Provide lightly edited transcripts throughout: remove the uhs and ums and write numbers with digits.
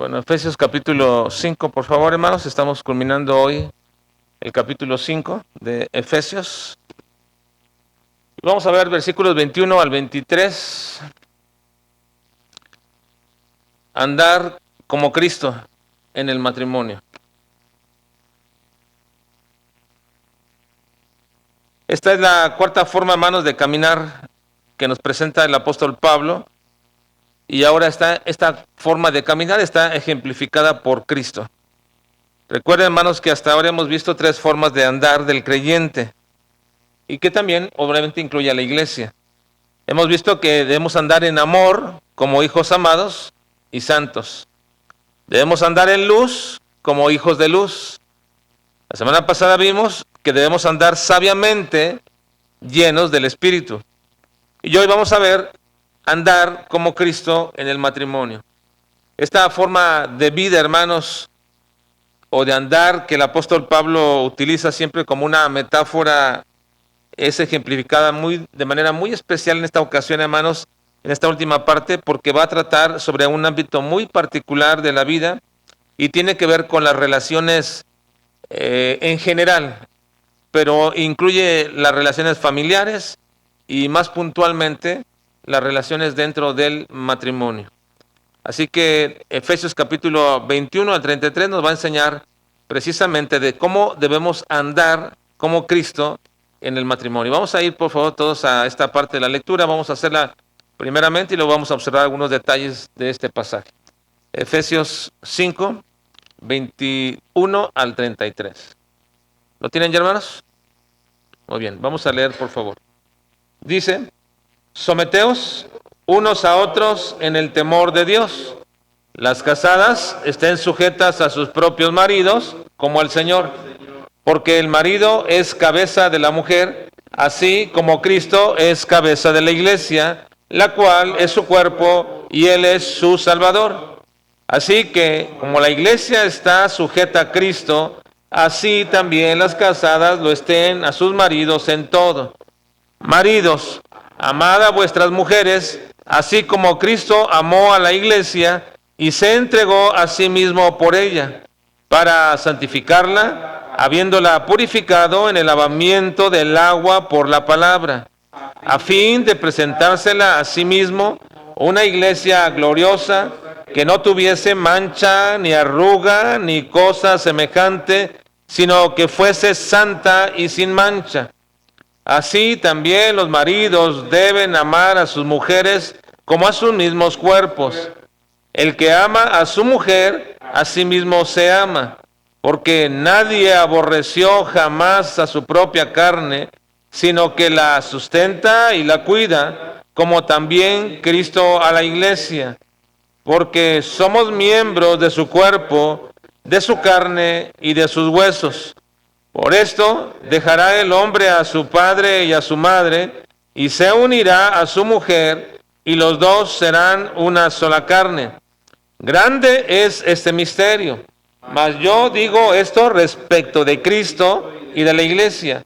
Bueno, Efesios capítulo 5, por favor, hermanos. Estamos culminando hoy el capítulo 5 de Efesios. Vamos a ver versículos 21 al 23. Andar como Cristo en el matrimonio. Esta es la cuarta forma, hermanos, de caminar que nos presenta el apóstol Pablo. Y ahora esta forma de caminar está ejemplificada por Cristo. Recuerden, hermanos, que hasta ahora hemos visto tres formas de andar del creyente y que también obviamente incluye a la iglesia. Hemos visto que debemos andar en amor como hijos amados y santos. Debemos andar en luz como hijos de luz. La semana pasada vimos que debemos andar sabiamente llenos del Espíritu. Y hoy vamos a ver andar como Cristo en el matrimonio. Esta forma de vida, hermanos, o de andar que el apóstol Pablo utiliza siempre como una metáfora, es ejemplificada de manera muy especial en esta ocasión, hermanos, en esta última parte, porque va a tratar sobre un ámbito muy particular de la vida y tiene que ver con las relaciones en general, pero incluye las relaciones familiares y más puntualmente las relaciones dentro del matrimonio. Así que Efesios capítulo 21 al 33 nos va a enseñar precisamente de cómo debemos andar como Cristo en el matrimonio. Vamos a ir, por favor, todos a esta parte de la lectura. Vamos a hacerla primeramente y luego vamos a observar algunos detalles de este pasaje. Efesios 5, 21 al 33. ¿Lo tienen ya, hermanos? Muy bien, vamos a leer, por favor. Dice: someteos unos a otros en el temor de Dios. Las casadas estén sujetas a sus propios maridos como al Señor, porque el marido es cabeza de la mujer, así como Cristo es cabeza de la iglesia, la cual es su cuerpo y Él es su Salvador. Así que, como la iglesia está sujeta a Cristo, así también las casadas lo estén a sus maridos en todo. Maridos, amad a vuestras mujeres, así como Cristo amó a la iglesia y se entregó a sí mismo por ella, para santificarla, habiéndola purificado en el lavamiento del agua por la palabra, a fin de presentársela a sí mismo una iglesia gloriosa, que no tuviese mancha, ni arruga, ni cosa semejante, sino que fuese santa y sin mancha. Así también los maridos deben amar a sus mujeres como a sus mismos cuerpos. El que ama a su mujer, a sí mismo se ama, porque nadie aborreció jamás a su propia carne, sino que la sustenta y la cuida, como también Cristo a la iglesia, porque somos miembros de su cuerpo, de su carne y de sus huesos. Por esto dejará el hombre a su padre y a su madre, y se unirá a su mujer, y los dos serán una sola carne. Grande es este misterio, mas yo digo esto respecto de Cristo y de la iglesia.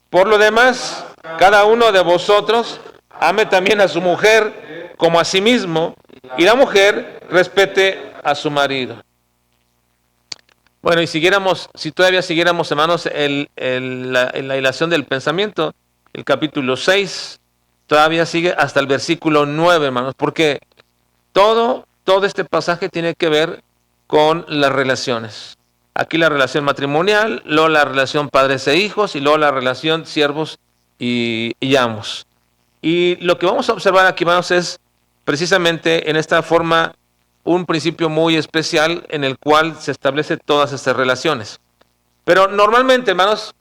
Por lo demás, cada uno de vosotros ame también a su mujer como a sí mismo, y la mujer respete a su marido. Bueno, y si todavía siguiéramos, hermanos, la hilación del pensamiento, el capítulo 6, todavía sigue hasta el versículo 9, hermanos, porque todo este pasaje tiene que ver con las relaciones. Aquí la relación matrimonial, luego la relación padres e hijos, y luego la relación siervos y amos. Y lo que vamos a observar aquí, hermanos, es precisamente en esta forma un principio muy especial en el cual se establecen todas estas relaciones. Pero normalmente, hermanos,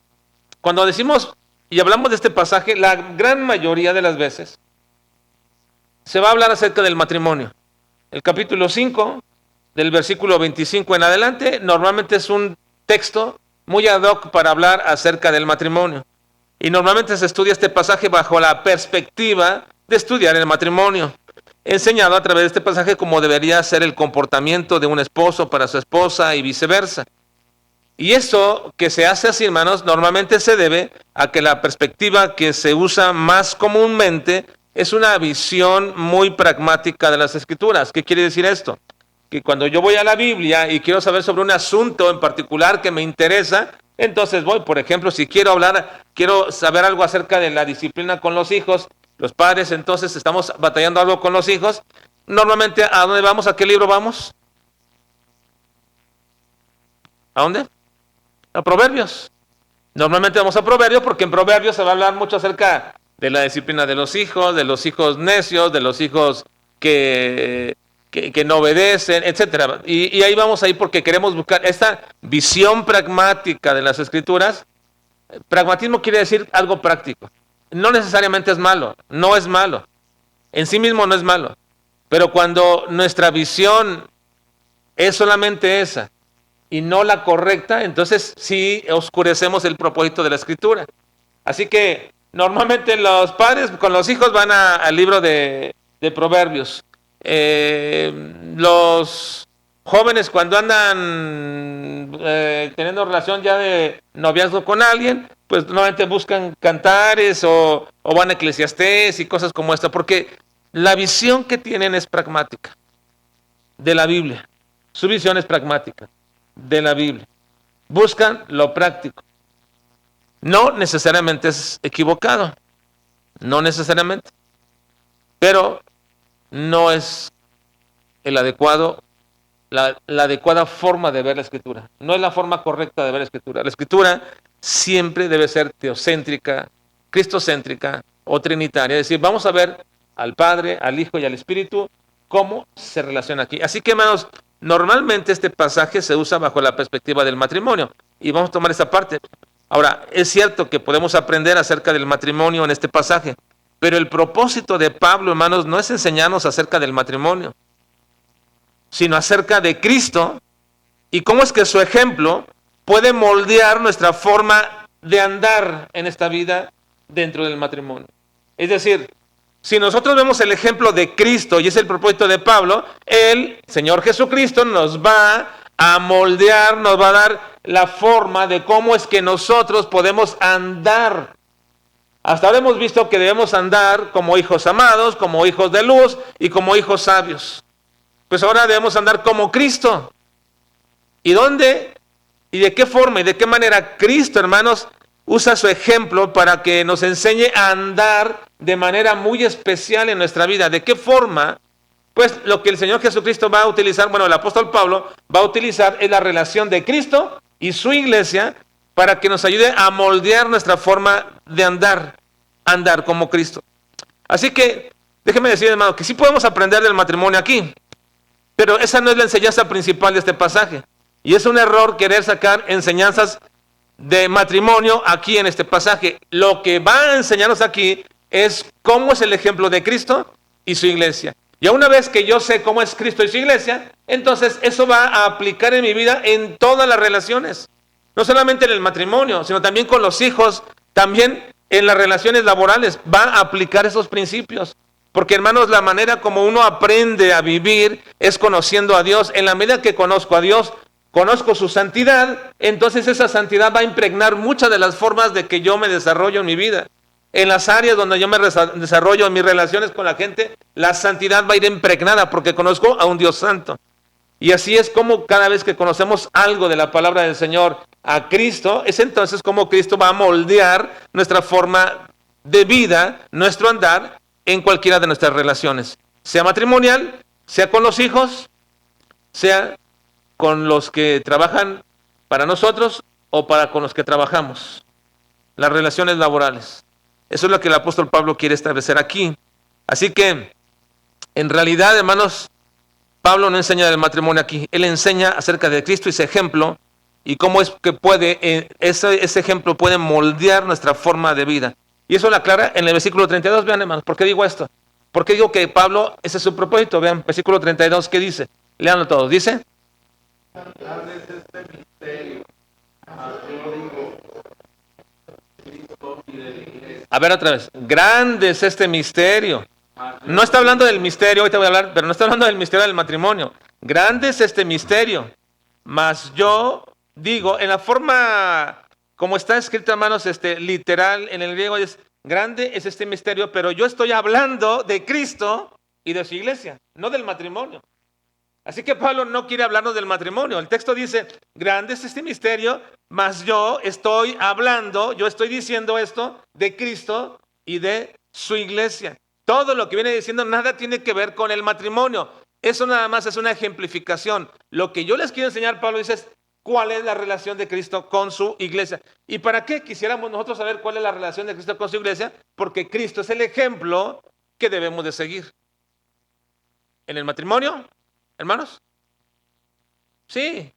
cuando decimos y hablamos de este pasaje, la gran mayoría de las veces se va a hablar acerca del matrimonio. El capítulo 5, del versículo 25 en adelante, normalmente es un texto muy ad hoc para hablar acerca del matrimonio. Y normalmente se estudia este pasaje bajo la perspectiva de estudiar el matrimonio, enseñado a través de este pasaje cómo debería ser el comportamiento de un esposo para su esposa y viceversa. Y esto que se hace así, hermanos, normalmente se debe a que la perspectiva que se usa más comúnmente es una visión muy pragmática de las Escrituras. ¿Qué quiere decir esto? que cuando yo voy a la Biblia y quiero saber sobre un asunto en particular que me interesa, entonces voy, por ejemplo, si quiero saber algo acerca de la disciplina con los hijos, los padres, entonces estamos batallando algo con los hijos, normalmente, ¿a dónde vamos? ¿A qué libro vamos? ¿A dónde? A Proverbios. Normalmente vamos a Proverbios porque en Proverbios se va a hablar mucho acerca de la disciplina de los hijos necios, de los hijos que no obedecen, etcétera. Y ahí vamos a ir porque queremos buscar esta visión pragmática de las Escrituras. Pragmatismo quiere decir algo práctico. No necesariamente es malo, no es malo. En sí mismo no es malo. Pero cuando nuestra visión es solamente esa y no la correcta, entonces sí oscurecemos el propósito de la Escritura. Así que normalmente los padres con los hijos van al libro de Proverbios. Los jóvenes cuando andan teniendo relación ya de noviazgo con alguien, pues normalmente buscan cantares o van a Eclesiastés y cosas como esta, porque la visión que tienen es pragmática de la Biblia. Su visión es pragmática de la Biblia. Buscan lo práctico. No necesariamente es equivocado, no necesariamente, pero no es el adecuado, la adecuada forma de ver la Escritura. No es la forma correcta de ver la Escritura. La Escritura siempre debe ser teocéntrica, cristocéntrica o trinitaria. Es decir, vamos a ver al Padre, al Hijo y al Espíritu, cómo se relaciona aquí. Así que, hermanos, normalmente este pasaje se usa bajo la perspectiva del matrimonio. Y vamos a tomar esa parte. Ahora, es cierto que podemos aprender acerca del matrimonio en este pasaje, pero el propósito de Pablo, hermanos, no es enseñarnos acerca del matrimonio, sino acerca de Cristo y cómo es que su ejemplo puede moldear nuestra forma de andar en esta vida dentro del matrimonio. Es decir, si nosotros vemos el ejemplo de Cristo, y es el propósito de Pablo, el Señor Jesucristo nos va a moldear, nos va a dar la forma de cómo es que nosotros podemos andar. Hasta ahora hemos visto que debemos andar como hijos amados, como hijos de luz y como hijos sabios. Pues ahora debemos andar como Cristo. ¿Y dónde? ¿Y de qué forma y de qué manera Cristo, hermanos, usa su ejemplo para que nos enseñe a andar de manera muy especial en nuestra vida? ¿De qué forma? Pues lo que el Señor Jesucristo va a utilizar, bueno, el apóstol Pablo va a utilizar es la relación de Cristo y su iglesia para que nos ayude a moldear nuestra forma de andar como Cristo. Así que, déjeme decir, hermano, que sí podemos aprender del matrimonio aquí, pero esa no es la enseñanza principal de este pasaje. Y es un error querer sacar enseñanzas de matrimonio aquí en este pasaje. Lo que va a enseñarnos aquí es cómo es el ejemplo de Cristo y su iglesia. Y una vez que yo sé cómo es Cristo y su iglesia, entonces eso va a aplicar en mi vida en todas las relaciones. No solamente en el matrimonio, sino también con los hijos, también en las relaciones laborales. Va a aplicar esos principios. Porque, hermanos, la manera como uno aprende a vivir es conociendo a Dios. En la medida que conozco a Dios, conozco su santidad, entonces esa santidad va a impregnar muchas de las formas de que yo me desarrollo en mi vida. En las áreas donde yo me desarrollo en mis relaciones con la gente, la santidad va a ir impregnada porque conozco a un Dios santo. Y así es como cada vez que conocemos algo de la palabra del Señor a Cristo, es entonces como Cristo va a moldear nuestra forma de vida, nuestro andar en cualquiera de nuestras relaciones. Sea matrimonial, sea con los hijos, sea con los que trabajan para nosotros o con los que trabajamos. Las relaciones laborales. Eso es lo que el apóstol Pablo quiere establecer aquí. Así que, en realidad, hermanos, Pablo no enseña del matrimonio aquí. Él enseña acerca de Cristo y ese ejemplo y cómo es que ese ejemplo puede moldear nuestra forma de vida. Y eso lo aclara en el versículo 32. Vean, hermanos, ¿por qué digo esto? ¿Por qué digo que Pablo, ese es su propósito? Vean, versículo 32, ¿qué dice? Leanlo todos. Dice: grande es este misterio, mas yo digo, Cristo y de la iglesia. A ver otra vez. Grande es este misterio. No está hablando del misterio, ahorita voy a hablar, pero no está hablando del misterio del matrimonio. Grande es este misterio. Mas yo digo, en la forma como está escrito, hermanos, literal en el griego es: grande es este misterio, pero yo estoy hablando de Cristo y de su iglesia, no del matrimonio. Así que Pablo no quiere hablarnos del matrimonio. El texto dice, grande es este misterio, mas yo estoy hablando, yo estoy diciendo esto de Cristo y de su iglesia. Todo lo que viene diciendo nada tiene que ver con el matrimonio. Eso nada más es una ejemplificación. Lo que yo les quiero enseñar, Pablo dice, es cuál es la relación de Cristo con su iglesia. ¿Y para qué quisiéramos nosotros saber cuál es la relación de Cristo con su iglesia? Porque Cristo es el ejemplo que debemos de seguir. ¿En el matrimonio, hermanos? Sí.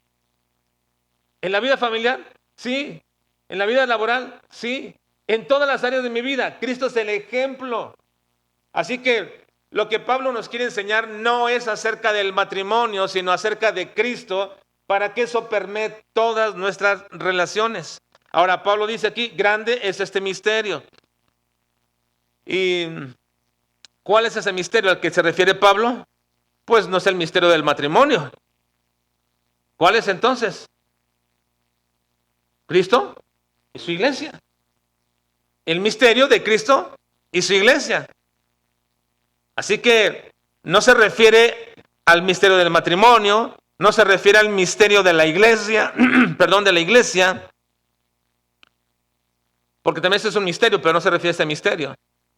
¿En la vida familiar? Sí. ¿En la vida laboral? Sí. En todas las áreas de mi vida, Cristo es el ejemplo. Así que lo que Pablo nos quiere enseñar no es acerca del matrimonio, sino acerca de Cristo, para que eso permee todas nuestras relaciones. Ahora, Pablo dice aquí, grande es este misterio. ¿Y cuál es ese misterio al que se refiere Pablo? Pues no es el misterio del matrimonio. ¿Cuál es entonces? Cristo y su iglesia. El misterio de Cristo y su iglesia. Así que no se refiere al misterio del matrimonio, no se refiere al misterio de la iglesia, perdón, de la iglesia, porque también eso es un misterio, pero no se refiere a este misterio.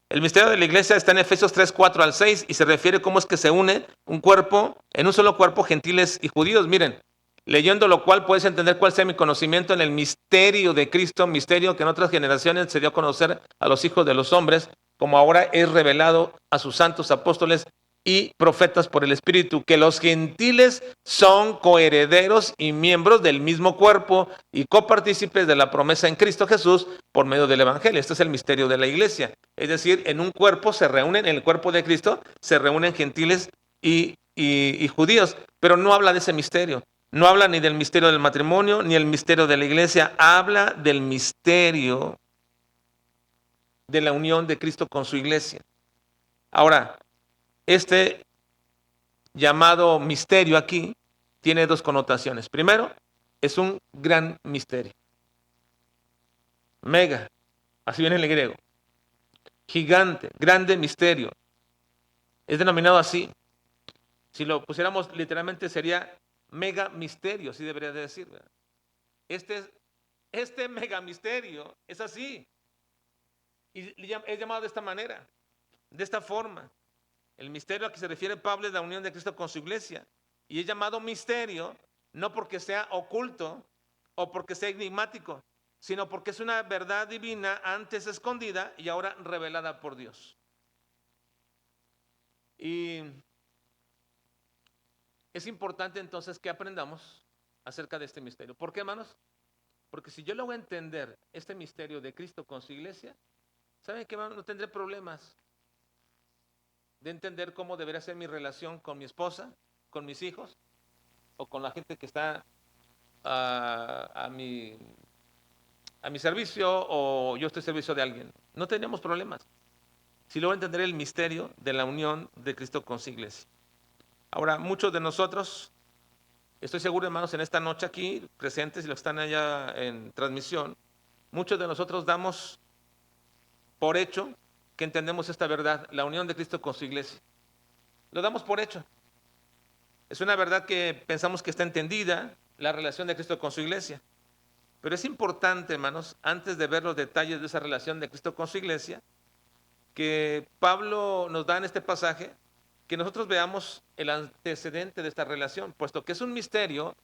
El misterio de la iglesia está en Efesios 3, 4 al 6 y se refiere a cómo es que se une un cuerpo, en un solo cuerpo, gentiles y judíos. Miren, leyendo lo cual puedes entender cuál sea mi conocimiento en el misterio de Cristo, misterio que en otras generaciones se dio a conocer a los hijos de los hombres, como ahora es revelado a sus santos apóstoles y profetas por el Espíritu, que los gentiles son coherederos y miembros del mismo cuerpo y copartícipes de la promesa en Cristo Jesús por medio del Evangelio. Este es el misterio de la iglesia. Es decir, en un cuerpo se reúnen, en el cuerpo de Cristo, se reúnen gentiles y judíos, pero no habla de ese misterio. No habla ni del misterio del matrimonio, ni el misterio de la iglesia. Habla del misterio de la unión de Cristo con su iglesia. Ahora, este llamado misterio aquí tiene dos connotaciones. Primero, es un gran misterio. Mega, así viene en el griego. Gigante, grande misterio. Es denominado así. Si lo pusiéramos literalmente sería mega misterio, así debería de decir. ¿Verdad? Este mega misterio es así. Y es llamado de esta manera, de esta forma. El misterio a que se refiere Pablo es la unión de Cristo con su iglesia. Y es llamado misterio no porque sea oculto o porque sea enigmático, sino porque es una verdad divina antes escondida y ahora revelada por Dios. Y es importante entonces que aprendamos acerca de este misterio. ¿Por qué, hermanos? Porque si yo logro entender este misterio de Cristo con su iglesia, ¿saben qué, hermanos? No tendré problemas de entender cómo debería ser mi relación con mi esposa, con mis hijos o con la gente que está a mi servicio o yo estoy al servicio de alguien. No tenemos problemas si logro entender el misterio de la unión de Cristo con su iglesia. Ahora, muchos de nosotros, estoy seguro, hermanos, en esta noche aquí presentes y los que están allá en transmisión, muchos de nosotros damos por hecho que entendemos esta verdad, la unión de Cristo con su iglesia. Lo damos por hecho. Es una verdad que pensamos que está entendida, la relación de Cristo con su iglesia. Pero es importante, hermanos, antes de ver los detalles de esa relación de Cristo con su iglesia, que Pablo nos da en este pasaje, que nosotros veamos el antecedente de esta relación, puesto que es un misterio,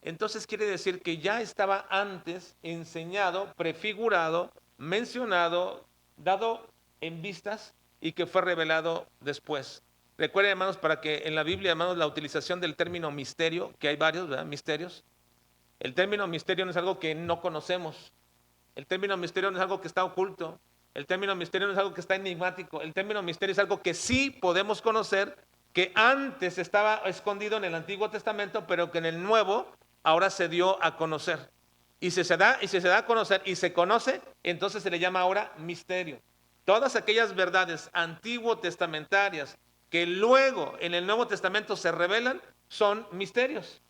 entonces quiere decir que ya estaba antes enseñado, prefigurado, mencionado, dado en vistas y que fue revelado después. Recuerden, hermanos, para que en la Biblia, hermanos, la utilización del término misterio, que hay varios, ¿verdad? Misterios. El término misterio no es algo que no conocemos. El término misterio no es algo que está oculto. El término misterio no es algo que está enigmático. El término misterio es algo que sí podemos conocer, que antes estaba escondido en el Antiguo Testamento, pero que en el Nuevo ahora se dio a conocer. Y si se da a conocer y se conoce, entonces se le llama ahora misterio. Todas aquellas verdades antiguo testamentarias que luego en el Nuevo Testamento se revelan son misterios.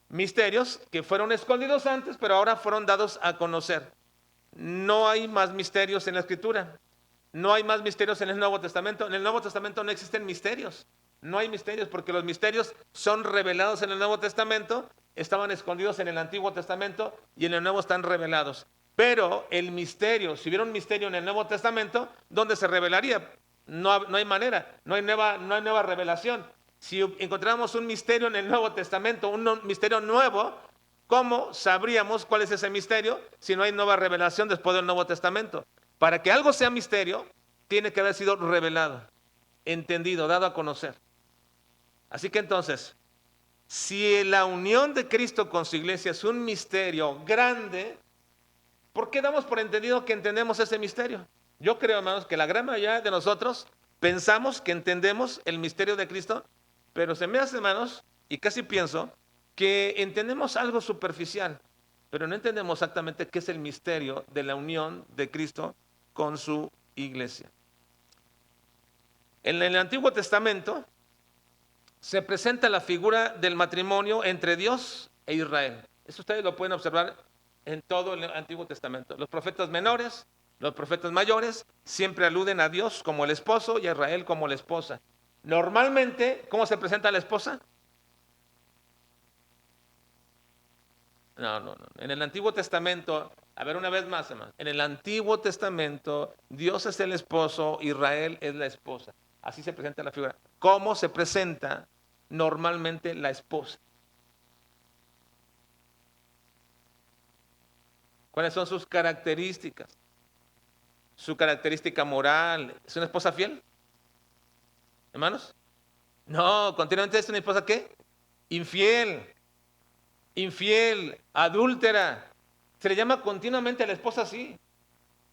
Misterios que fueron escondidos antes, pero ahora fueron dados a conocer. No hay más misterios en la Escritura. No hay más misterios en el Nuevo Testamento. En el Nuevo Testamento no existen misterios. No hay misterios porque los misterios son revelados en el Nuevo Testamento, estaban escondidos en el Antiguo Testamento y en el Nuevo están revelados. Pero el misterio, si hubiera un misterio en el Nuevo Testamento, ¿dónde se revelaría? No hay manera, no hay nueva revelación. Si encontramos un misterio en el Nuevo Testamento, un misterio nuevo, ¿cómo sabríamos cuál es ese misterio si no hay nueva revelación después del Nuevo Testamento? Para que algo sea misterio, tiene que haber sido revelado, entendido, dado a conocer. Así que entonces, si la unión de Cristo con su iglesia es un misterio grande, ¿por qué damos por entendido que entendemos ese misterio? Yo creo, hermanos, que la gran mayoría de nosotros pensamos que entendemos el misterio de Cristo, pero se me hace, hermanos, y casi pienso, que entendemos algo superficial, pero no entendemos exactamente qué es el misterio de la unión de Cristo con su iglesia. En el Antiguo Testamento se presenta la figura del matrimonio entre Dios e Israel. Eso ustedes lo pueden observar en todo el Antiguo Testamento. Los profetas menores, los profetas mayores, siempre aluden a Dios como el esposo y a Israel como la esposa. Normalmente, ¿cómo se presenta la esposa? No. En el Antiguo Testamento, a ver una vez más, hermano. En el Antiguo Testamento, Dios es el esposo, Israel es la esposa. Así se presenta la figura. ¿Cómo se presenta normalmente la esposa? ¿Cuáles son sus características? Su característica moral. ¿Es una esposa fiel? ¿Hermanos? No, continuamente es una esposa ¿qué? Infiel, adúltera. Se le llama continuamente a la esposa así.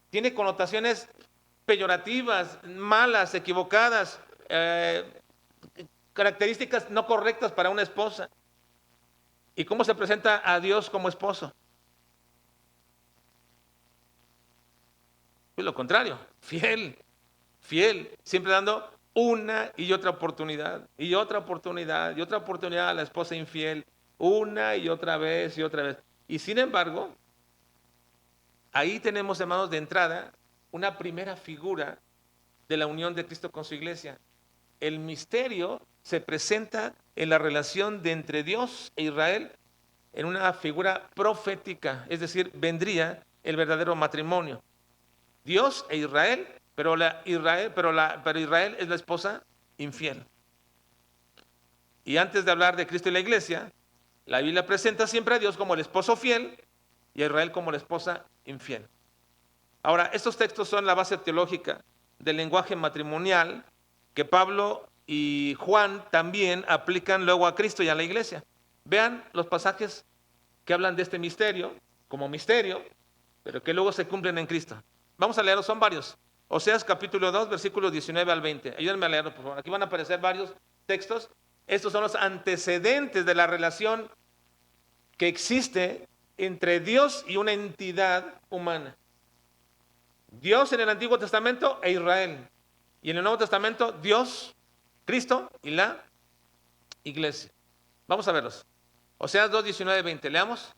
Tiene connotaciones peyorativas, malas, equivocadas, características no correctas para una esposa. ¿Y cómo se presenta a Dios como esposo? Pues lo contrario, fiel, siempre dando una y otra oportunidad, y otra oportunidad, y otra oportunidad a la esposa infiel, una y otra vez y otra vez. Y sin embargo, ahí tenemos, hermanos, de entrada, una primera figura de la unión de Cristo con su iglesia. El misterio se presenta en la relación de entre Dios e Israel en una figura profética, es decir, vendría el verdadero matrimonio. Dios e Israel, pero Israel es la esposa infiel. Y antes de hablar de Cristo y la iglesia, la Biblia presenta siempre a Dios como el esposo fiel y a Israel como la esposa infiel. Ahora, estos textos son la base teológica del lenguaje matrimonial que Pablo y Juan también aplican luego a Cristo y a la iglesia. Vean los pasajes que hablan de este misterio como misterio, pero que luego se cumplen en Cristo. Vamos a leerlos, son varios. Oseas capítulo 2, versículos 19 al 20. Ayúdenme a leerlo, por favor. Aquí van a aparecer varios textos. Estos son los antecedentes de la relación que existe entre Dios y una entidad humana. Dios en el Antiguo Testamento e Israel. Y en el Nuevo Testamento, Dios, Cristo y la iglesia. Vamos a verlos. Oseas 2, 19, 20. Leamos.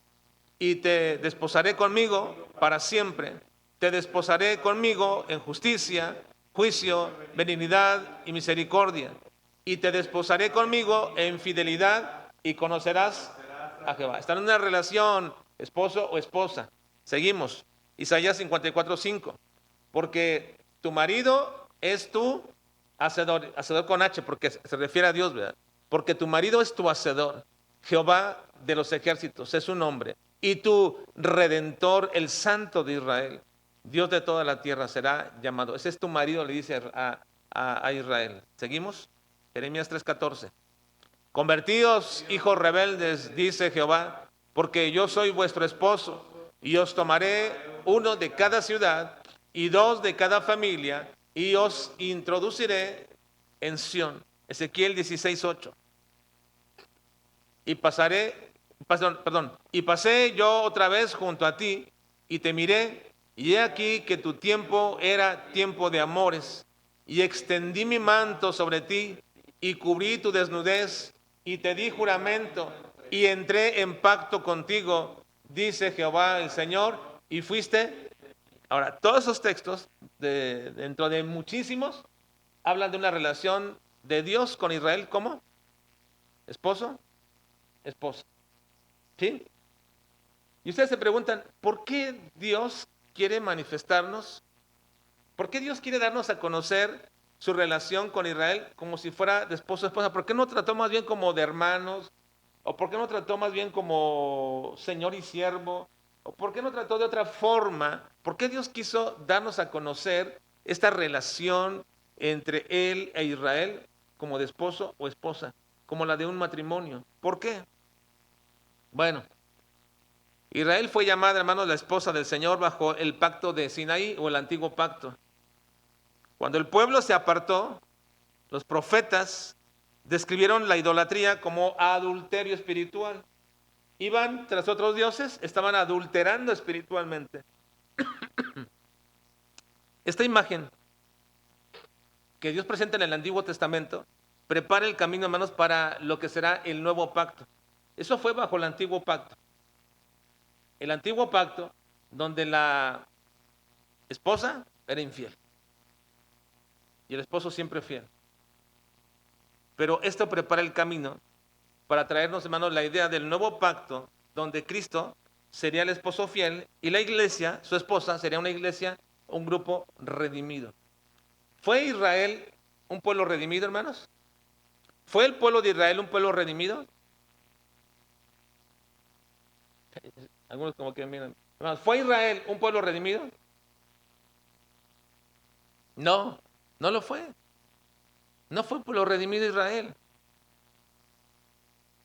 Y te desposaré conmigo para siempre. Te desposaré conmigo en justicia, juicio, benignidad y misericordia. Y te desposaré conmigo en fidelidad y conocerás a Jehová. Están en una relación esposo o esposa. Seguimos. Isaías 54, 5. Porque tu marido es tu hacedor. Hacedor con H porque se refiere a Dios, ¿verdad? Porque tu marido es tu hacedor. Jehová de los ejércitos es su nombre. Y tu redentor, el santo de Israel. Dios de toda la tierra será llamado. Ese es tu marido, le dice a Israel. ¿Seguimos? Jeremías 3:14. Convertíos, hijos rebeldes, dice Jehová, porque yo soy vuestro esposo, y os tomaré uno de cada ciudad y dos de cada familia, y os introduciré en Sión. Ezequiel 16:8. Y pasé yo otra vez junto a ti, y te miré, y he aquí que tu tiempo era tiempo de amores, y extendí mi manto sobre ti, y cubrí tu desnudez, y te di juramento, y entré en pacto contigo, dice Jehová el Señor, y fuiste. Ahora, todos esos textos, dentro de muchísimos, hablan de una relación de Dios con Israel, ¿cómo? Esposo, esposa. ¿Sí? Y ustedes se preguntan, ¿por qué Dios quiere manifestarnos? ¿Por qué Dios quiere darnos a conocer su relación con Israel como si fuera de esposo a esposa? ¿Por qué no trató más bien como de hermanos? ¿O por qué no trató más bien como señor y siervo? ¿O por qué no trató de otra forma? ¿Por qué Dios quiso darnos a conocer esta relación entre Él e Israel como de esposo o esposa, como la de un matrimonio? ¿Por qué? Bueno, Israel fue llamada, hermanos, la esposa del Señor bajo el pacto de Sinaí o el antiguo pacto. Cuando el pueblo se apartó, los profetas describieron la idolatría como adulterio espiritual. Iban tras otros dioses, estaban adulterando espiritualmente. Esta imagen que Dios presenta en el Antiguo Testamento prepara el camino, hermanos, para lo que será el nuevo pacto. Eso fue bajo el antiguo pacto. El antiguo pacto donde la esposa era infiel y el esposo siempre fiel. Pero esto prepara el camino para traernos, hermanos, la idea del nuevo pacto donde Cristo sería el esposo fiel y la iglesia, su esposa, sería una iglesia, un grupo redimido. ¿Fue Israel un pueblo redimido, hermanos? ¿Fue el pueblo de Israel un pueblo redimido? Algunos como que miran. Hermanos, ¿fue Israel un pueblo redimido? No, no lo fue. No fue un pueblo redimido Israel.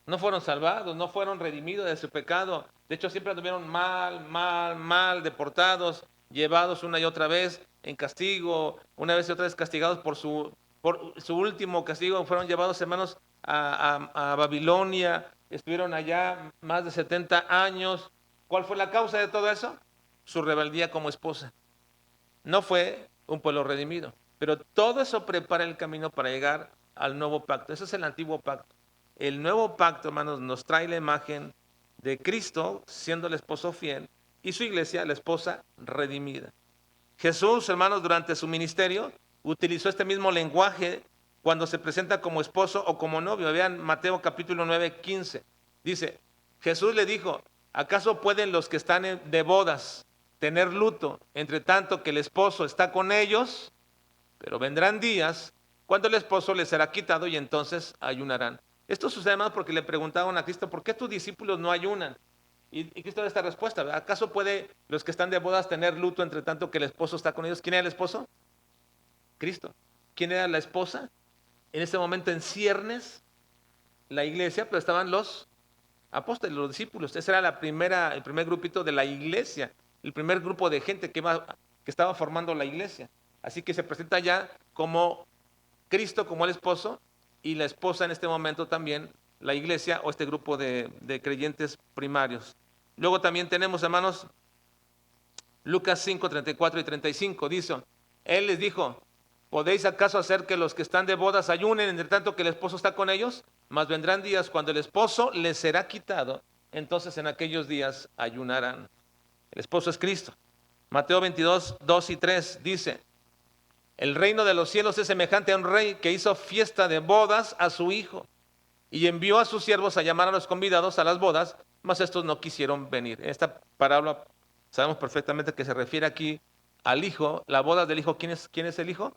No fueron salvados, no fueron redimidos de su pecado. De hecho, siempre anduvieron mal, deportados, llevados una y otra vez en castigo, una vez y otra vez castigados por su último castigo. Fueron llevados, hermanos, a Babilonia. Estuvieron allá más de 70 años. ¿Cuál fue la causa de todo eso? Su rebeldía como esposa. No fue un pueblo redimido. Pero todo eso prepara el camino para llegar al nuevo pacto. Ese es el antiguo pacto. El nuevo pacto, hermanos, nos trae la imagen de Cristo siendo el esposo fiel y su iglesia la esposa redimida. Jesús, hermanos, durante su ministerio utilizó este mismo lenguaje cuando se presenta como esposo o como novio. Vean Mateo capítulo 9, 15. Dice, Jesús le dijo, ¿acaso pueden los que están de bodas tener luto entre tanto que el esposo está con ellos? Pero vendrán días cuando el esposo les será quitado y entonces ayunarán. Esto sucede más porque le preguntaban a Cristo, ¿por qué tus discípulos no ayunan? Y Cristo da esta respuesta, ¿acaso puede los que están de bodas tener luto entre tanto que el esposo está con ellos? ¿Quién era el esposo? Cristo. ¿Quién era la esposa? En ese momento en ciernes, la iglesia, pero estaban los apóstoles, los discípulos. Ese era el primer grupito de la iglesia, el primer grupo de gente que estaba formando la iglesia. Así que se presenta ya como Cristo como el esposo y la esposa en este momento también la iglesia o este grupo de creyentes primarios. Luego también tenemos, hermanos, Lucas 5, 34 y 35. Dice, Él les dijo, ¿podéis acaso hacer que los que están de bodas ayunen entre tanto que el esposo está con ellos? Mas vendrán días cuando el esposo les será quitado, entonces en aquellos días ayunarán. El esposo es Cristo. Mateo 22, 2 y 3 dice, el reino de los cielos es semejante a un rey que hizo fiesta de bodas a su hijo y envió a sus siervos a llamar a los convidados a las bodas, mas estos no quisieron venir. En esta parábola sabemos perfectamente que se refiere aquí al hijo, la boda del hijo. ¿Quién es el hijo?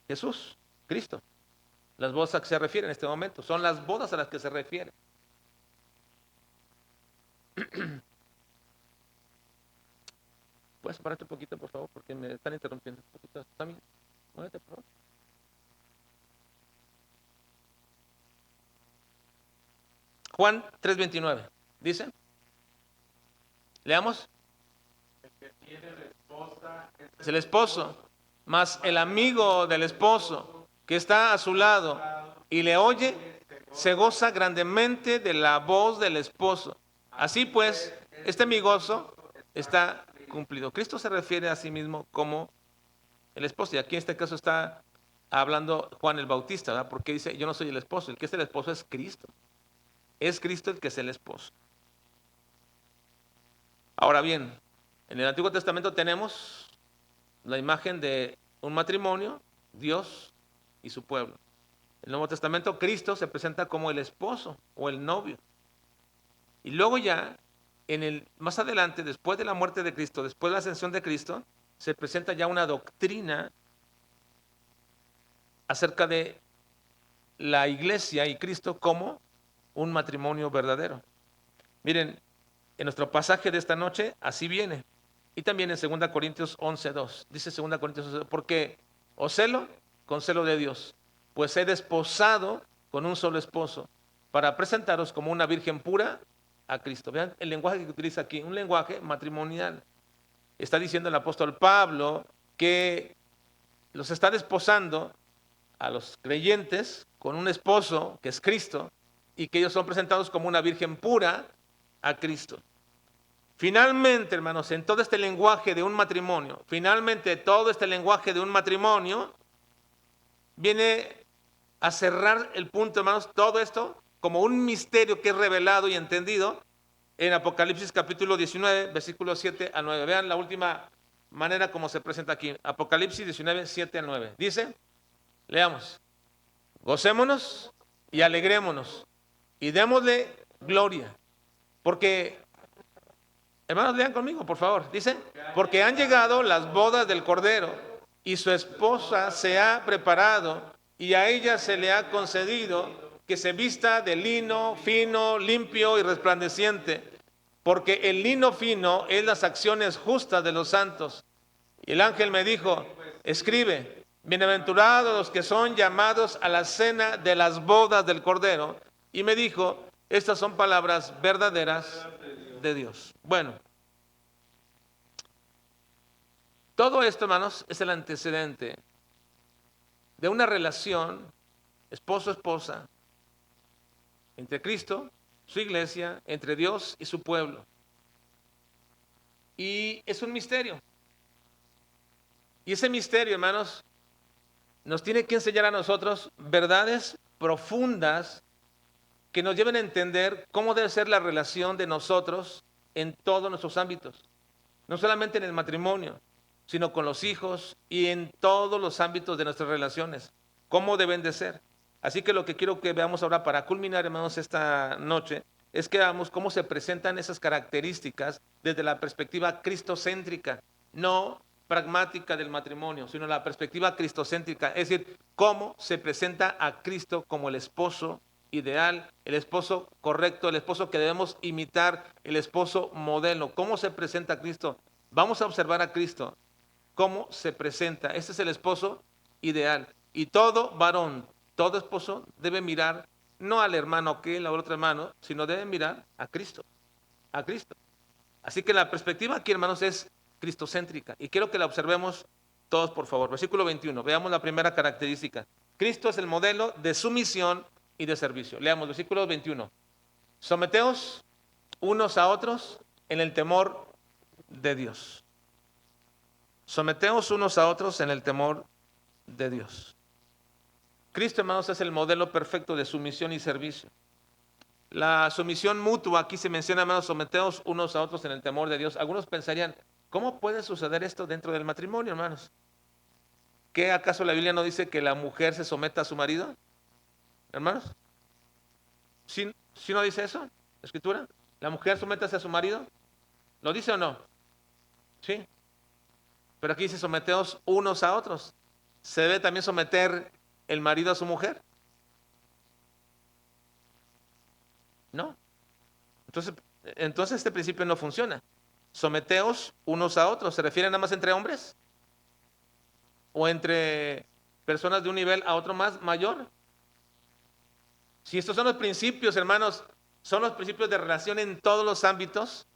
Jesús, Cristo. Las bodas a que se refiere en este momento son las bodas a las que se refiere. ¿Puedes pararte un poquito, por favor? Porque me están interrumpiendo. Un poquito. También, muévete, por favor. Juan 3:29. Dice. Leamos. El que tiene la esposa Es el esposo, más el amigo del esposo que está a su lado y le oye, se goza grandemente de la voz del esposo. Así pues, este mi gozo está cumplido. Cristo se refiere a sí mismo como el esposo, y aquí en este caso está hablando Juan el Bautista, ¿verdad? Porque dice, yo no soy el esposo, el que es el esposo es Cristo. Es Cristo el que es el esposo. Ahora bien, en el Antiguo Testamento tenemos la imagen de un matrimonio, Dios y su pueblo. el Nuevo Testamento, Cristo se presenta como el esposo o el novio. Y luego ya, más adelante, después de la muerte de Cristo, después de la ascensión de Cristo, se presenta ya una doctrina acerca de la iglesia y Cristo como un matrimonio verdadero. Miren, en nuestro pasaje de esta noche, así viene. Y también en 2 Corintios 11:2. Dice 2 Corintios 11:2, porque os celo con celo de Dios, pues he desposado con un solo esposo, para presentaros como una virgen pura a Cristo. Vean el lenguaje que utiliza aquí, un lenguaje matrimonial. Está diciendo el apóstol Pablo que los está desposando a los creyentes con un esposo que es Cristo y que ellos son presentados como una virgen pura a Cristo. Finalmente, hermanos, en todo este lenguaje de un matrimonio, viene a cerrar el punto, hermanos, todo esto como un misterio que es revelado y entendido en Apocalipsis capítulo 19, versículos 7 al 9. Vean la última manera como se presenta aquí. Apocalipsis 19, 7 al 9. Dice, leamos, gocémonos y alegrémonos y démosle gloria, porque, hermanos, lean conmigo, por favor. Dice, porque han llegado las bodas del Cordero y su esposa se ha preparado y a ella se le ha concedido que se vista de lino fino, limpio y resplandeciente, porque el lino fino es las acciones justas de los santos. Y el ángel me dijo, escribe, bienaventurados los que son llamados a la cena de las bodas del Cordero. Y me dijo, estas son palabras verdaderas de Dios. Bueno, todo esto, hermanos, es el antecedente de una relación esposo-esposa entre Cristo, su iglesia, entre Dios y su pueblo. Y es un misterio. Y ese misterio, hermanos, nos tiene que enseñar a nosotros verdades profundas que nos lleven a entender cómo debe ser la relación de nosotros en todos nuestros ámbitos. No solamente en el matrimonio, sino con los hijos y en todos los ámbitos de nuestras relaciones. ¿Cómo deben de ser? Así que lo que quiero que veamos ahora para culminar, hermanos, esta noche, es que veamos cómo se presentan esas características desde la perspectiva cristocéntrica, no pragmática del matrimonio, sino la perspectiva cristocéntrica, es decir, cómo se presenta a Cristo como el esposo ideal, el esposo correcto, el esposo que debemos imitar, el esposo modelo. ¿Cómo se presenta a Cristo? Vamos a observar a Cristo, cómo se presenta. Este es el esposo ideal. Y todo varón, todo esposo debe mirar no al hermano aquel, al otro hermano, sino debe mirar a Cristo, a Cristo. Así que la perspectiva aquí, hermanos, es cristocéntrica. Y quiero que la observemos todos, por favor. Versículo 21, veamos la primera característica. Cristo es el modelo de sumisión y de servicio. Leamos versículo 21. Someteos unos a otros en el temor de Dios. Someteos unos a otros en el temor de Dios. Cristo, hermanos, es el modelo perfecto de sumisión y servicio. La sumisión mutua, aquí se menciona, hermanos, someteos unos a otros en el temor de Dios. Algunos pensarían, ¿cómo puede suceder esto dentro del matrimonio, hermanos? ¿Qué acaso la Biblia no dice que la mujer se someta a su marido? Hermanos, ¿sí no dice eso? ¿La Escritura? ¿La mujer sométase a su marido? ¿Lo dice o no? Sí. Pero aquí dice someteos unos a otros. ¿Se debe también someter el marido a su mujer? No. Entonces este principio no funciona. Someteos unos a otros. ¿Se refiere nada más entre hombres? ¿O entre personas de un nivel a otro más mayor? Si estos son los principios, hermanos, son los principios de relación en todos los ámbitos,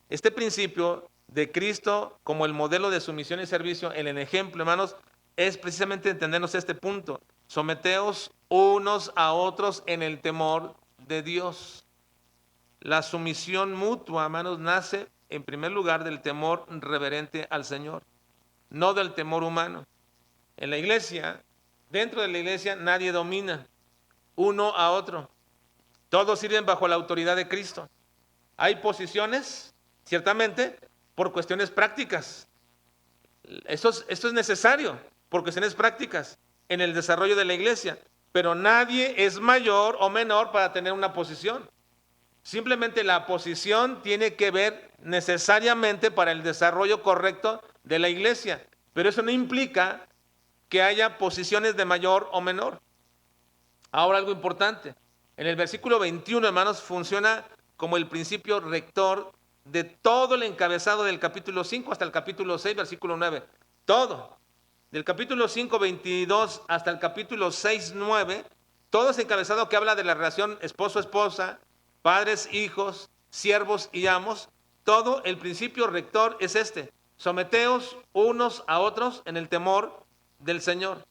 este principio de Cristo como el modelo de sumisión y servicio, en el ejemplo, hermanos, es precisamente entendernos este punto. Someteos unos a otros en el temor de Dios. La sumisión mutua, hermanos, nace en primer lugar del temor reverente al Señor, no del temor humano. En la iglesia, dentro de la iglesia, nadie domina uno a otro. Todos sirven bajo la autoridad de Cristo. Hay posiciones, ciertamente, por cuestiones prácticas. Esto es necesario por cuestiones prácticas en el desarrollo de la iglesia. pero nadie es mayor o menor para tener una posición. Simplemente la posición tiene que ver necesariamente para el desarrollo correcto de la iglesia, pero eso no implica que haya posiciones de mayor o menor. Ahora algo importante, en el versículo 21, hermanos, funciona como el principio rector de todo el encabezado del capítulo 5 hasta el capítulo 6, versículo 9. Todo. Del capítulo 5, 22 hasta el capítulo 6, 9, todo ese encabezado que habla de la relación esposo-esposa, padres, hijos, siervos y amos, todo el principio rector es este: someteos unos a otros en el temor del Señor.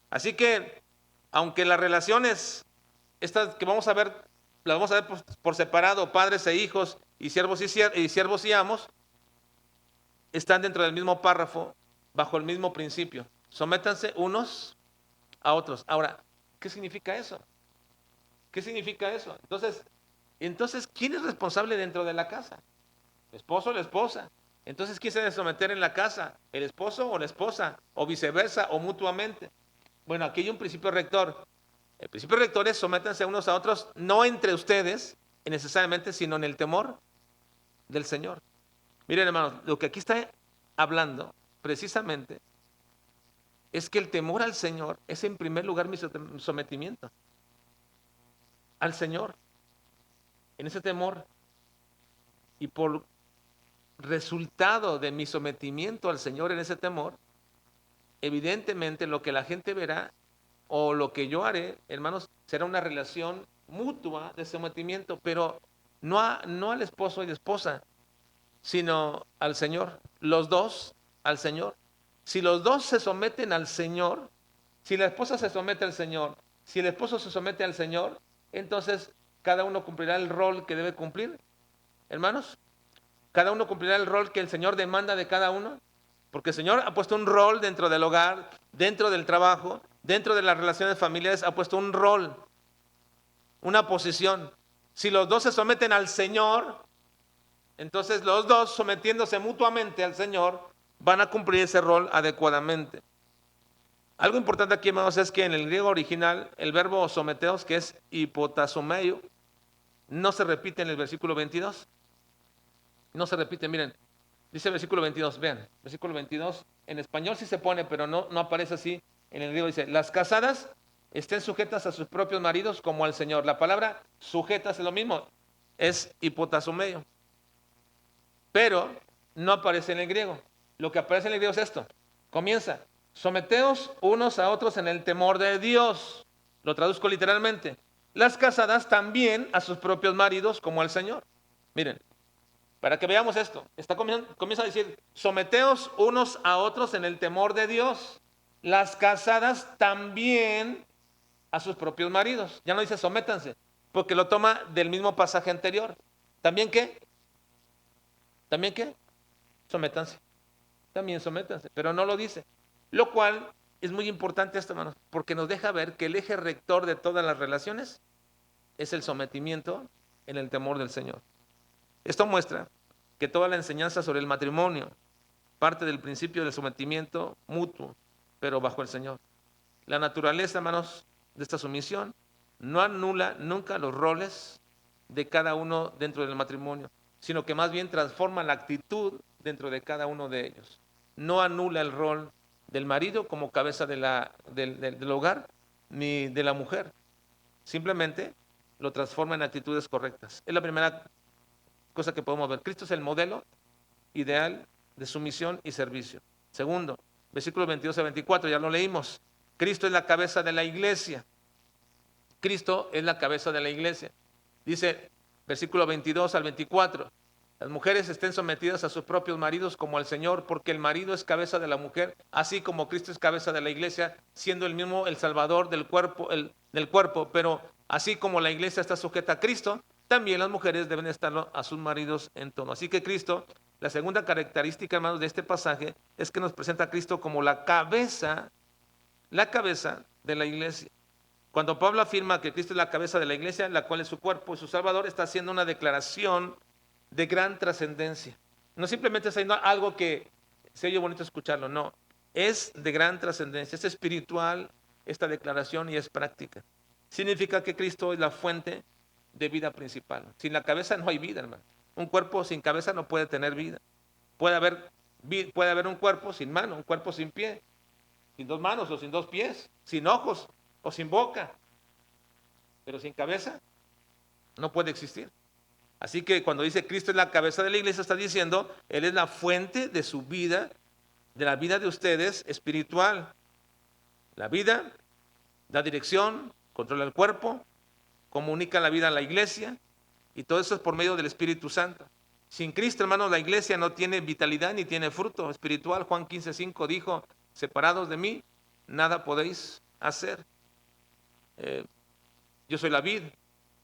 Así que, aunque las relaciones, estas que vamos a ver, las vamos a ver por separado, padres e hijos y siervos y amos, están dentro del mismo párrafo, bajo el mismo principio. Sométanse unos a otros. Ahora, ¿qué significa eso? ¿Qué significa eso? Entonces, ¿quién es responsable dentro de la casa? ¿El esposo o la esposa? Entonces, ¿quién se debe someter en la casa? ¿El esposo o la esposa? ¿O viceversa o mutuamente? Bueno, aquí hay un principio rector. El principio rector es: sométanse unos a otros, no entre ustedes necesariamente, sino en el temor del Señor. Miren, hermanos, lo que aquí está hablando precisamente es que el temor al Señor es en primer lugar mi sometimiento al Señor. En ese temor, y por resultado de mi sometimiento al Señor en ese temor, evidentemente lo que la gente verá o lo que yo haré, hermanos, será una relación mutua de sometimiento, pero no al esposo y la esposa, sino al Señor. Los dos al Señor. Si los dos se someten al Señor, si la esposa se somete al Señor, si el esposo se somete al Señor, entonces cada uno cumplirá el rol que debe cumplir. Hermanos, cada uno cumplirá el rol que el Señor demanda de cada uno, porque el Señor ha puesto un rol dentro del hogar, dentro del trabajo, dentro de las relaciones familiares, ha puesto un rol, una posición. Si los dos se someten al Señor, entonces los dos, sometiéndose mutuamente al Señor, van a cumplir ese rol adecuadamente. Algo importante aquí, hermanos, es que en el griego original el verbo someteos, que es hipotasomeo, no se repite en el versículo 22. No se repite, miren, dice el versículo 22, vean, versículo 22, en español sí se pone, pero no aparece así. En el griego dice: las casadas estén sujetas a sus propios maridos como al Señor. La palabra sujetas es lo mismo, es hipotasomeo, pero no aparece en el griego. Lo que aparece en el griego es esto. Comienza: someteos unos a otros en el temor de Dios. Lo traduzco literalmente: las casadas también a sus propios maridos como al Señor. Miren, para que veamos esto, comienza a decir: someteos unos a otros en el temor de Dios. Las casadas también a sus propios maridos. Ya no dice sométanse, porque lo toma del mismo pasaje anterior. ¿También qué? ¿También qué? Sométanse. También sométanse, pero no lo dice. Lo cual es muy importante esto, hermanos, porque nos deja ver que el eje rector de todas las relaciones es el sometimiento en el temor del Señor. Esto muestra que toda la enseñanza sobre el matrimonio parte del principio del sometimiento mutuo, pero bajo el Señor. La naturaleza, hermanos, de esta sumisión no anula nunca los roles de cada uno dentro del matrimonio, sino que más bien transforma la actitud dentro de cada uno de ellos. No anula el rol del marido como cabeza del hogar, ni de la mujer. Simplemente lo transforma en actitudes correctas. Es la primera cosa que podemos ver. Cristo es el modelo ideal de sumisión y servicio. Segundo, versículos 22 a 24, ya lo leímos. Cristo es la cabeza de la iglesia. Cristo es la cabeza de la iglesia. Dice, versículo 22 al 24, las mujeres estén sometidas a sus propios maridos como al Señor, porque el marido es cabeza de la mujer, así como Cristo es cabeza de la iglesia, siendo el mismo el salvador del cuerpo, pero así como la iglesia está sujeta a Cristo, también las mujeres deben estarlo a sus maridos en tono. Así que Cristo, la segunda característica, hermanos, de este pasaje es que nos presenta a Cristo como la cabeza de la iglesia. Cuando Pablo afirma que Cristo es la cabeza de la iglesia, la cual es su cuerpo y su salvador, está haciendo una declaración de gran trascendencia. No simplemente está haciendo algo que se oye bonito escucharlo, no. Es de gran trascendencia, es espiritual, esta declaración y es práctica. Significa que Cristo es la fuente de vida principal. Sin la cabeza no hay vida, hermano. Un cuerpo sin cabeza no puede tener vida. Puede haber un cuerpo sin mano, un cuerpo sin pie, sin dos manos o sin dos pies, sin ojos o sin boca, pero sin cabeza no puede existir. Así que cuando dice Cristo es la cabeza de la iglesia, está diciendo, Él es la fuente de su vida, de la vida de ustedes espiritual. La vida da dirección, controla el cuerpo, comunica la vida a la iglesia, y todo eso es por medio del Espíritu Santo. Sin Cristo, hermanos, la iglesia no tiene vitalidad ni tiene fruto espiritual. Juan 15:5 dijo, separados de mí, nada podéis hacer. Yo soy la vid,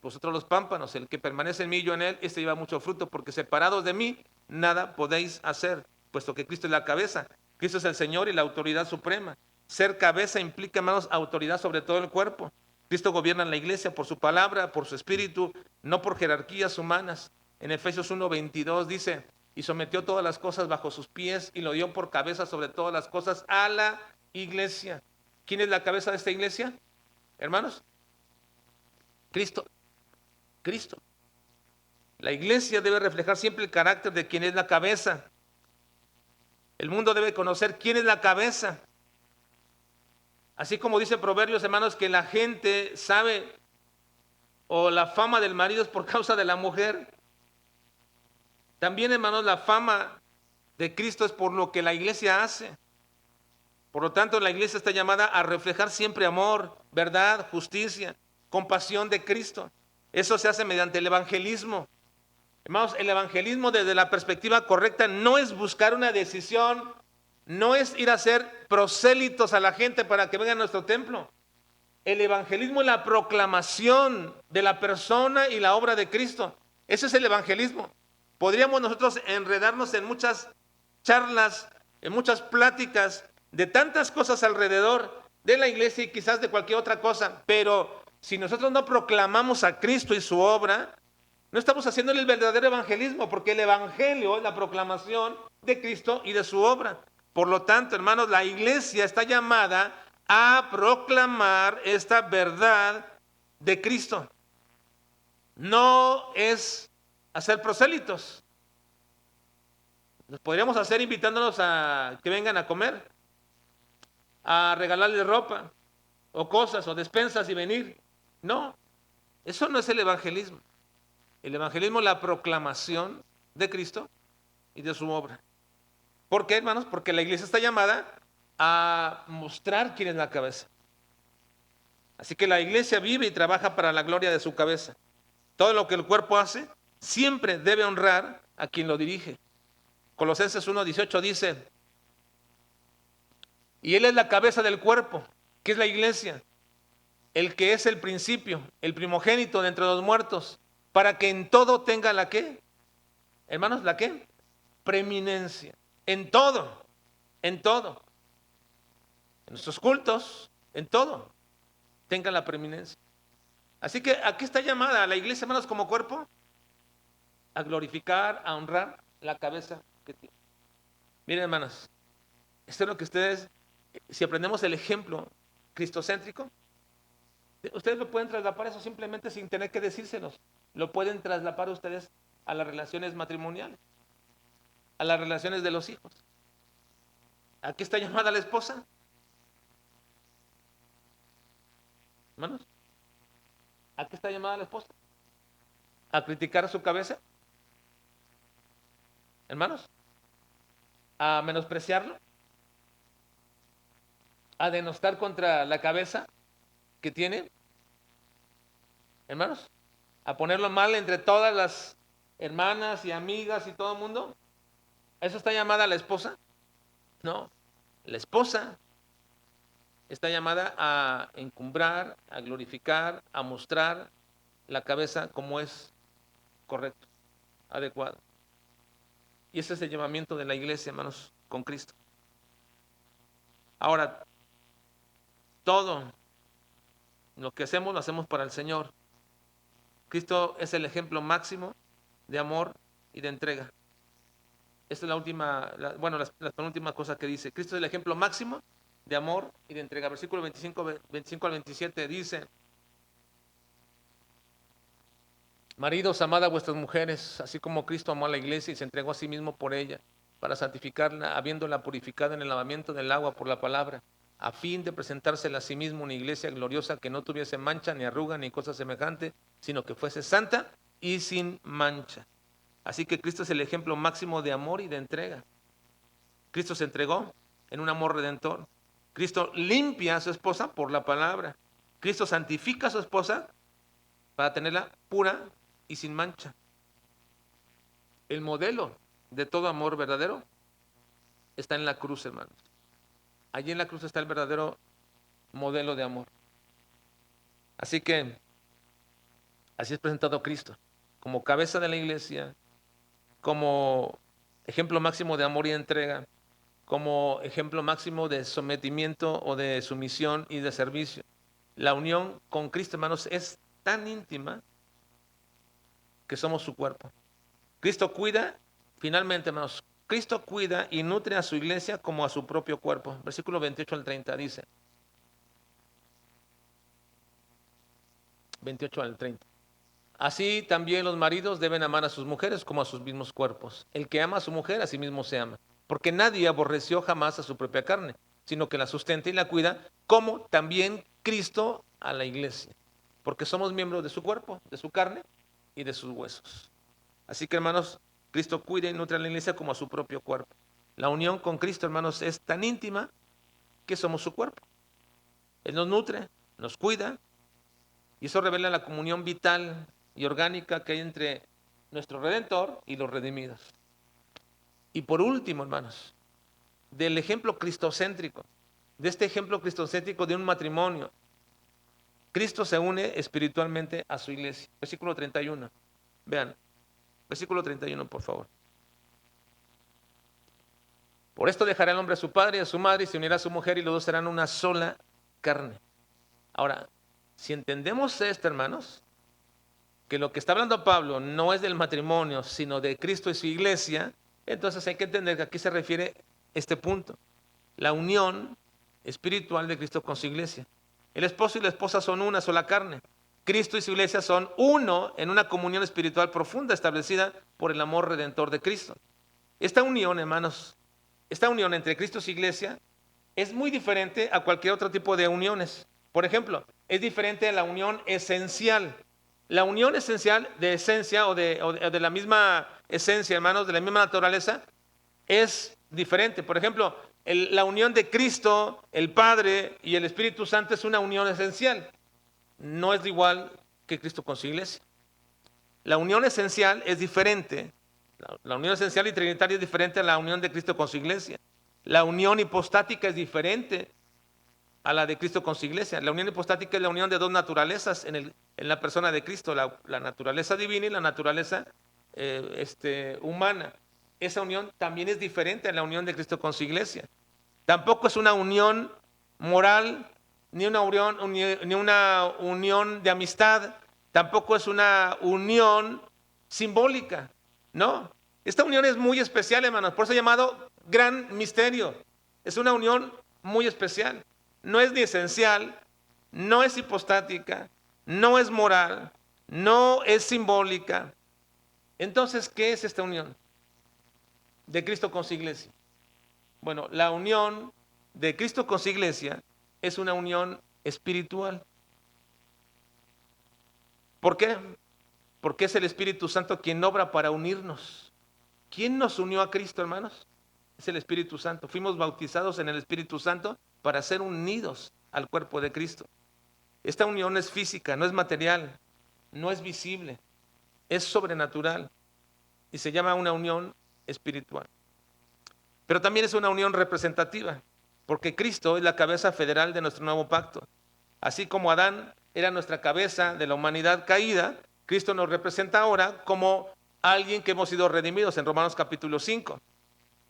vosotros los pámpanos, el que permanece en mí y yo en él, este lleva mucho fruto, porque separados de mí, nada podéis hacer, puesto que Cristo es la cabeza. Cristo es el Señor y la autoridad suprema. Ser cabeza implica, hermanos, autoridad sobre todo el cuerpo. Cristo gobierna en la iglesia por su palabra, por su espíritu, no por jerarquías humanas. En Efesios 1:22 dice, y sometió todas las cosas bajo sus pies y lo dio por cabeza sobre todas las cosas a la iglesia. ¿Quién es la cabeza de esta iglesia, hermanos? Cristo. Cristo. La iglesia debe reflejar siempre el carácter de quien es la cabeza. El mundo debe conocer quién es la cabeza. Así como dice Proverbios, hermanos, que la gente sabe o la fama del marido es por causa de la mujer. También, hermanos, la fama de Cristo es por lo que la iglesia hace. Por lo tanto, la iglesia está llamada a reflejar siempre amor, verdad, justicia, compasión de Cristo. Eso se hace mediante el evangelismo. Hermanos, el evangelismo desde la perspectiva correcta no es buscar una decisión, no es ir a hacer prosélitos a la gente para que venga a nuestro templo. El evangelismo es la proclamación de la persona y la obra de Cristo. Ese es el evangelismo. Podríamos nosotros enredarnos en muchas charlas, en muchas pláticas de tantas cosas alrededor de la iglesia y quizás de cualquier otra cosa, pero si nosotros no proclamamos a Cristo y su obra, no estamos haciendo el verdadero evangelismo, porque el evangelio es la proclamación de Cristo y de su obra. Por lo tanto, hermanos, la iglesia está llamada a proclamar esta verdad de Cristo. No es hacer prosélitos. Los podríamos hacer invitándolos a que vengan a comer, a regalarles ropa, o cosas, o despensas y venir. No, eso no es el evangelismo. El evangelismo es la proclamación de Cristo y de su obra. ¿Por qué, hermanos? Porque la iglesia está llamada a mostrar quién es la cabeza. Así que la iglesia vive y trabaja para la gloria de su cabeza. Todo lo que el cuerpo hace siempre debe honrar a quien lo dirige. Colosenses 1:18 dice, y Él es la cabeza del cuerpo, que es la iglesia, el que es el principio, el primogénito de entre los muertos, para que en todo tenga la ¿qué? Hermanos, ¿la qué? Preeminencia. En todo, en todo. En nuestros cultos, en todo, tenga la preeminencia. Así que aquí está llamada la iglesia, hermanos, como cuerpo, a glorificar, a honrar la cabeza que tiene. Miren, hermanos, esto es lo que ustedes, si aprendemos el ejemplo cristocéntrico, ustedes lo pueden traslapar eso simplemente sin tener que decírselos. Lo pueden traslapar ustedes a las relaciones matrimoniales, a las relaciones de los hijos. ¿A qué está llamada la esposa? Hermanos, ¿a qué está llamada la esposa? ¿A criticar su cabeza? Hermanos, ¿a menospreciarlo? ¿A denostar contra la cabeza que tiene? Hermanos, ¿a ponerlo mal entre todas las hermanas y amigas y todo el mundo? ¿Eso está llamada la esposa? No, la esposa está llamada a encumbrar, a glorificar, a mostrar la cabeza como es correcto, adecuado. Y ese es el llamamiento de la iglesia, hermanos, con Cristo. Ahora, todo lo que hacemos lo hacemos para el Señor. Cristo es el ejemplo máximo de amor y de entrega. Esta es la última, la penúltima cosa que dice. Cristo es el ejemplo máximo de amor y de entrega. Versículo 25 al 27 dice: maridos, amad a vuestras mujeres, así como Cristo amó a la iglesia y se entregó a sí mismo por ella, para santificarla, habiéndola purificado en el lavamiento del agua por la palabra, a fin de presentársela a sí mismo una iglesia gloriosa, que no tuviese mancha, ni arruga, ni cosa semejante, sino que fuese santa y sin mancha. Así que Cristo es el ejemplo máximo de amor y de entrega. Cristo se entregó en un amor redentor. Cristo limpia a su esposa por la palabra. Cristo santifica a su esposa para tenerla pura y sin mancha. El modelo de todo amor verdadero está en la cruz, hermanos. Allí en la cruz está el verdadero modelo de amor. Así que así es presentado Cristo, como cabeza de la iglesia, como ejemplo máximo de amor y entrega, como ejemplo máximo de sometimiento o de sumisión y de servicio. La unión con Cristo, hermanos, es tan íntima que somos su cuerpo. Cristo cuida, finalmente, hermanos, Cristo cuida y nutre a su iglesia como a su propio cuerpo. Versículo 28 al 30 dice. 28 al 30. Así también los maridos deben amar a sus mujeres como a sus mismos cuerpos. El que ama a su mujer, a sí mismo se ama. Porque nadie aborreció jamás a su propia carne, sino que la sustenta y la cuida, como también Cristo a la iglesia. Porque somos miembros de su cuerpo, de su carne y de sus huesos. Así que, hermanos, Cristo cuida y nutre a la iglesia como a su propio cuerpo. La unión con Cristo, hermanos, es tan íntima que somos su cuerpo. Él nos nutre, nos cuida, y eso revela la comunión vital y orgánica que hay entre nuestro Redentor y los redimidos. Y por último, hermanos, del ejemplo cristocéntrico, de este ejemplo cristocéntrico de un matrimonio, Cristo se une espiritualmente a su iglesia. Versículo 31. Vean, versículo 31, por favor. Por esto dejará el hombre a su padre y a su madre y se unirá a su mujer y los dos serán una sola carne. Ahora, si entendemos esto, hermanos, que lo que está hablando Pablo no es del matrimonio, sino de Cristo y su iglesia, entonces hay que entender que aquí se refiere este punto, la unión espiritual de Cristo con su iglesia. El esposo y la esposa son una sola carne. Cristo y su iglesia son uno en una comunión espiritual profunda establecida por el amor redentor de Cristo. Esta unión, hermanos, esta unión entre Cristo y su iglesia es muy diferente a cualquier otro tipo de uniones. Por ejemplo, es diferente a la unión esencial. La unión esencial de esencia o de la misma esencia, hermanos, de la misma naturaleza, es diferente. Por ejemplo, la unión de Cristo, el Padre y el Espíritu Santo es una unión esencial. No es igual que Cristo con su iglesia. La unión esencial es diferente. La unión esencial y trinitaria es diferente a la unión de Cristo con su iglesia. La unión hipostática es diferente a la de Cristo con su iglesia. La unión hipostática es la unión de dos naturalezas en la persona de Cristo, la naturaleza divina y la naturaleza humana. Esa unión también es diferente a la unión de Cristo con su iglesia. Tampoco es una unión moral, ni una unión de amistad, tampoco es una unión simbólica, no. Esta unión es muy especial, hermanos, por eso es llamado gran misterio. Es una unión muy especial. No es ni esencial, no es hipostática, no es moral, no es simbólica. Entonces, ¿qué es esta unión de Cristo con su iglesia? Bueno, la unión de Cristo con su iglesia es una unión espiritual. ¿Por qué? Porque es el Espíritu Santo quien obra para unirnos. ¿Quién nos unió a Cristo, hermanos? Es el Espíritu Santo. Fuimos bautizados en el Espíritu Santo para ser unidos al cuerpo de Cristo. Esta unión es física, no es material, no es visible, es sobrenatural y se llama una unión espiritual. Pero también es una unión representativa, porque Cristo es la cabeza federal de nuestro nuevo pacto. Así como Adán era nuestra cabeza de la humanidad caída, Cristo nos representa ahora como alguien que hemos sido redimidos en Romanos capítulo 5.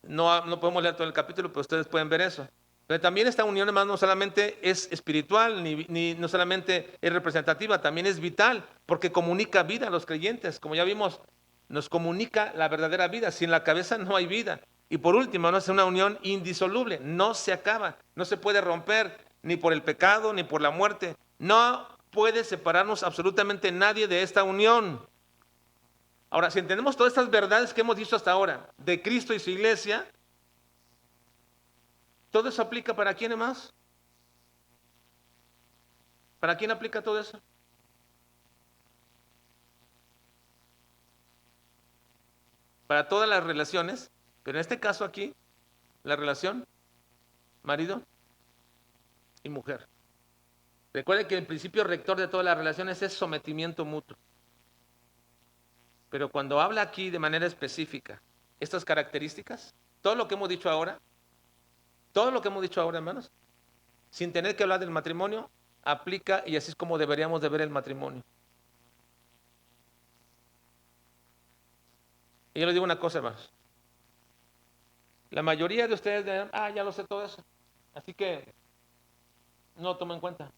No podemos leer todo el capítulo, pero ustedes pueden ver eso. Pero también esta unión, hermano, no solamente es espiritual, ni no solamente es representativa, también es vital, porque comunica vida a los creyentes. Como ya vimos, nos comunica la verdadera vida. Sin la cabeza no hay vida. Y por último, no es una unión indisoluble, no se acaba, no se puede romper ni por el pecado ni por la muerte. No puede separarnos absolutamente nadie de esta unión. Ahora, si entendemos todas estas verdades que hemos dicho hasta ahora de Cristo y su iglesia, ¿todo eso aplica para quién más? ¿Para quién aplica todo eso? Para todas las relaciones, pero en este caso aquí, la relación marido y mujer. Recuerde que el principio rector de todas las relaciones es sometimiento mutuo. Pero cuando habla aquí de manera específica estas características, todo lo que hemos dicho ahora, hermanos, sin tener que hablar del matrimonio, aplica y así es como deberíamos de ver el matrimonio. Y yo les digo una cosa, hermanos. La mayoría de ustedes dirán, ya lo sé todo eso. Así que no lo tomo en cuenta.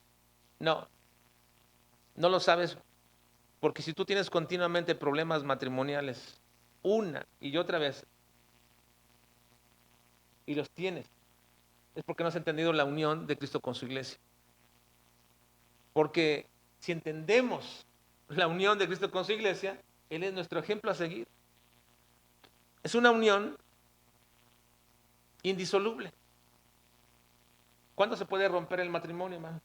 No, no lo sabes porque si tú tienes continuamente problemas matrimoniales, una y otra vez, y los tienes, es porque no has entendido la unión de Cristo con su iglesia. Porque si entendemos la unión de Cristo con su iglesia, Él es nuestro ejemplo a seguir. Es una unión indisoluble. ¿Cuándo se puede romper el matrimonio, hermano?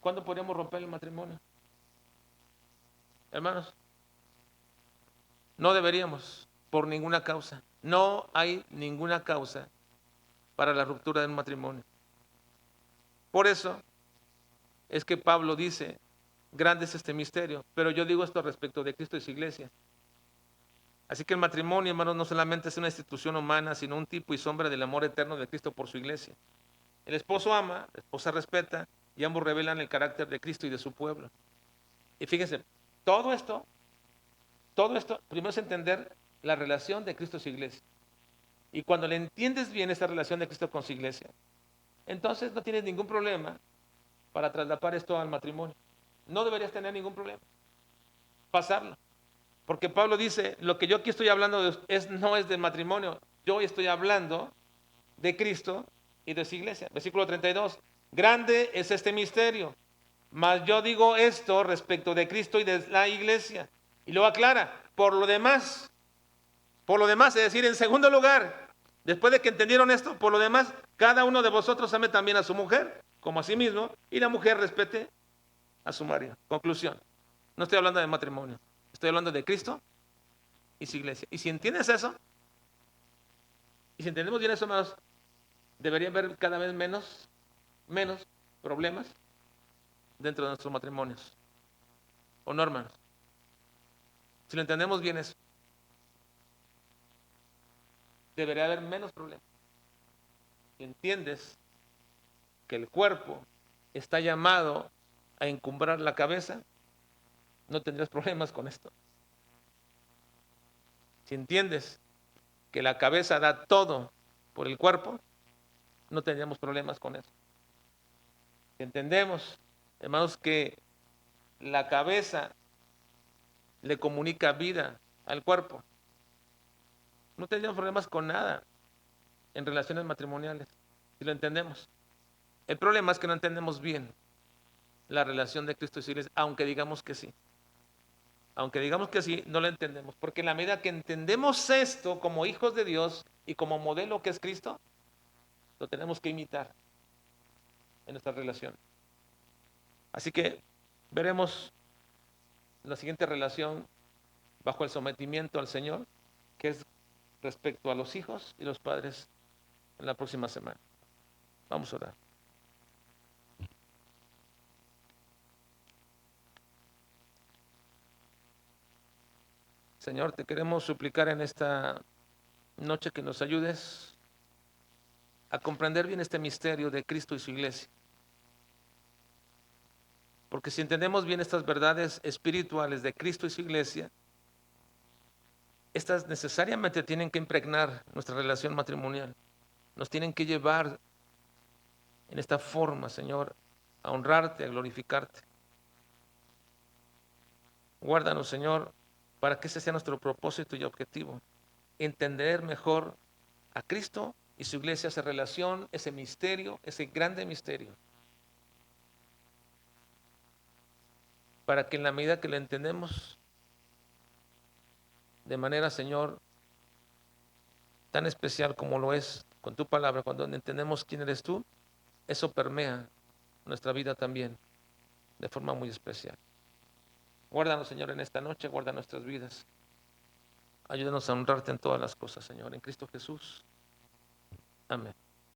¿Cuándo podríamos romper el matrimonio? Hermanos, no deberíamos, por ninguna causa. No hay ninguna causa para la ruptura del matrimonio. Por eso es que Pablo dice, grande es este misterio, pero yo digo esto respecto de Cristo y su iglesia. Así que el matrimonio, hermanos, no solamente es una institución humana, sino un tipo y sombra del amor eterno de Cristo por su iglesia. El esposo ama, la esposa respeta, y ambos revelan el carácter de Cristo y de su pueblo. Y fíjense, todo esto, primero es entender la relación de Cristo y su iglesia. Y cuando le entiendes bien esta relación de Cristo con su iglesia, entonces no tienes ningún problema para traslapar esto al matrimonio. No deberías tener ningún problema. Pasarlo. Porque Pablo dice, lo que yo aquí estoy hablando no es del matrimonio, yo estoy hablando de Cristo y de su iglesia. Versículo 32, grande es este misterio, mas yo digo esto respecto de Cristo y de la iglesia. Y luego aclara, por lo demás, es decir, en segundo lugar, después de que entendieron esto, por lo demás, cada uno de vosotros ame también a su mujer, como a sí mismo, y la mujer respete a su marido. Conclusión, no estoy hablando de matrimonio, estoy hablando de Cristo y su iglesia. Y si entiendes eso, y si entendemos bien eso, hermanos, debería haber cada vez menos problemas dentro de nuestros matrimonios. ¿O no, hermanos? Si lo entendemos bien eso, debería haber menos problemas. Si entiendes que el cuerpo está llamado a encumbrar la cabeza, no tendrás problemas con esto. Si entiendes que la cabeza da todo por el cuerpo, no tendríamos problemas con eso. Si entendemos, hermanos, que la cabeza le comunica vida al cuerpo, no tendríamos problemas con nada en relaciones matrimoniales, si lo entendemos. El problema es que no entendemos bien la relación de Cristo y su iglesia, aunque digamos que sí. Aunque digamos que sí, no lo entendemos. Porque en la medida que entendemos esto como hijos de Dios y como modelo que es Cristo, lo tenemos que imitar en nuestra relación. Así que veremos la siguiente relación bajo el sometimiento al Señor, que es respecto a los hijos y los padres en la próxima semana. Vamos a orar. Señor, te queremos suplicar en esta noche que nos ayudes a comprender bien este misterio de Cristo y su iglesia. Porque si entendemos bien estas verdades espirituales de Cristo y su iglesia, estas necesariamente tienen que impregnar nuestra relación matrimonial. Nos tienen que llevar en esta forma, Señor, a honrarte, a glorificarte. Guárdanos, Señor, para que ese sea nuestro propósito y objetivo. entender mejor a Cristo y su iglesia, esa relación, ese misterio, ese grande misterio. Para que en la medida que lo entendemos de manera, Señor, tan especial como lo es con tu palabra, cuando entendemos quién eres tú, eso permea nuestra vida también de forma muy especial. Guárdanos, Señor, en esta noche, guarda nuestras vidas. Ayúdanos a honrarte en todas las cosas, Señor, en Cristo Jesús. Amén.